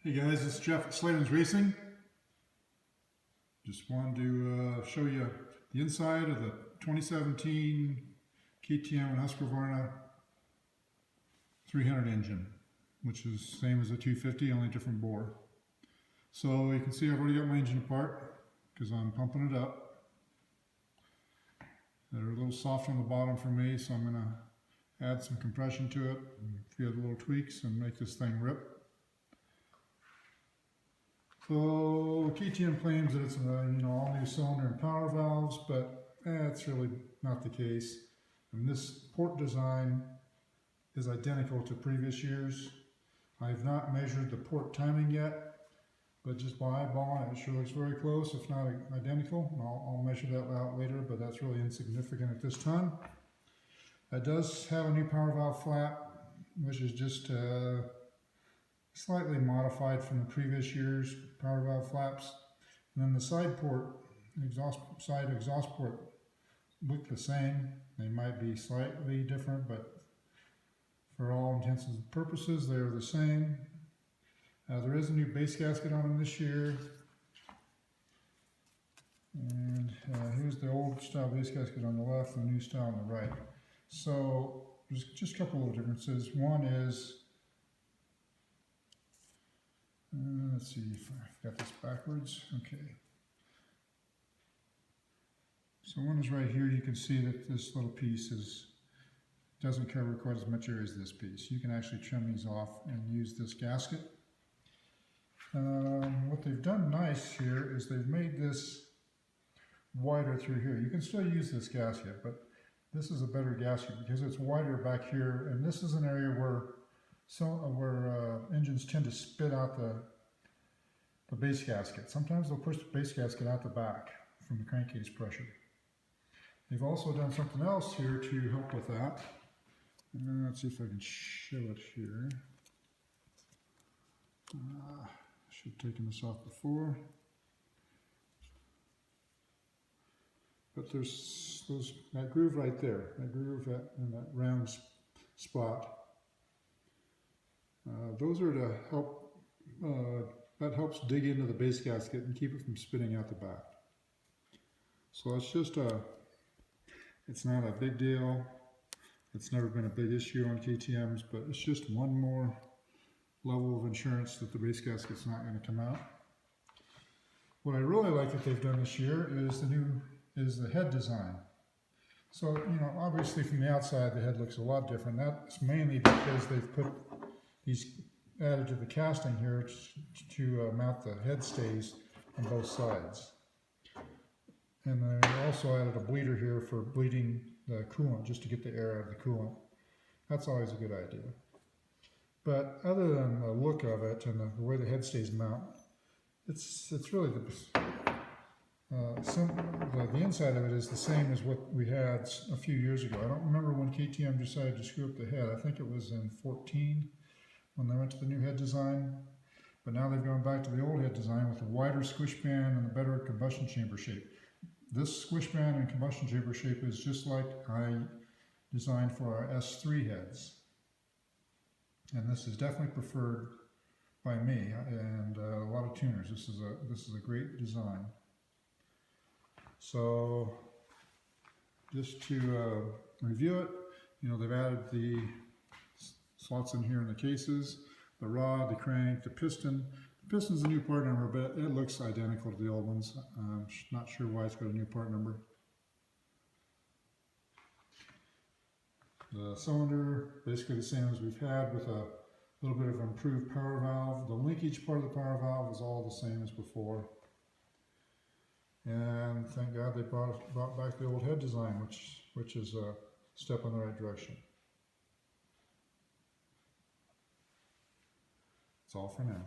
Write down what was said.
Hey guys, this is Jeff at Slavens Racing. Just wanted to show you the inside of the 2017 KTM Husq 300 engine, which is the same as a 250, only different bore. So you can see I've already got my engine apart because I'm pumping it up. They're a little soft on the bottom for me, so I'm going to add some compression to it, and a few other little tweaks, and make this thing rip. So KTM claims that it's all new cylinder and power valves, but that's really not the case. And this port design is identical to previous years. I've not measured the port timing yet, but just by eyeballing it sure looks very close, if not identical. I'll measure that out later, but that's really insignificant at this time. It does have a new power valve flap, which is just slightly modified from the previous year's power valve flaps. And then the side port, side exhaust port look the same. They might be slightly different, but for all intents and purposes, they're the same. There is a new base gasket on them this year. And here's the old style base gasket on the left, and the new style on the right. So there's just a couple of differences. One is, let's see if I've got this backwards. Okay. So one is right here. You can see that this little piece doesn't cover quite as much area as this piece. You can actually trim these off and use this gasket. What they've done nice here is they've made this wider through here. You can still use this gasket, but this is a better gasket because it's wider back here, and this is an area where engines tend to spit out the base gasket. Sometimes they'll push the base gasket out the back from the crankcase pressure. They've also done something else here to help with that. Let's see if I can show it here. I should have taken this off before. But there's that groove right there, that groove in that round spot. Those are to help, that helps dig into the base gasket and keep it from spitting out the back. So it's just it's not a big deal. It's never been a big issue on KTMs, but it's just one more level of insurance that the base gasket's not going to come out. What I really like that they've done this year is the head design. So, obviously from the outside the head looks a lot different. That's mainly because they've put these added to the casting here to mount the head stays on both sides. And they also added a bleeder here for bleeding the coolant, just to get the air out of the coolant. That's always a good idea. But other than the look of it and the way the head stays mount, it's really the inside of it is the same as what we had a few years ago. I don't remember when KTM decided to screw up the head. I think it was in 14 when they went to the new head design. But now they've gone back to the old head design with a wider squish band and a better combustion chamber shape. This squish band and combustion chamber shape is just like I designed for our S3 heads. And this is definitely preferred by me and a lot of tuners. This is a great design. So just to review it, they've added the slots in here in the cases, the rod, the crank, the piston. The piston's a new part number, but it looks identical to the old ones. I'm not sure why it's got a new part number. The cylinder, basically the same as we've had, with a little bit of improved power valve. The linkage part of the power valve is all the same as before. And thank God they brought back the old head design, which is a step in the right direction. That's all for now.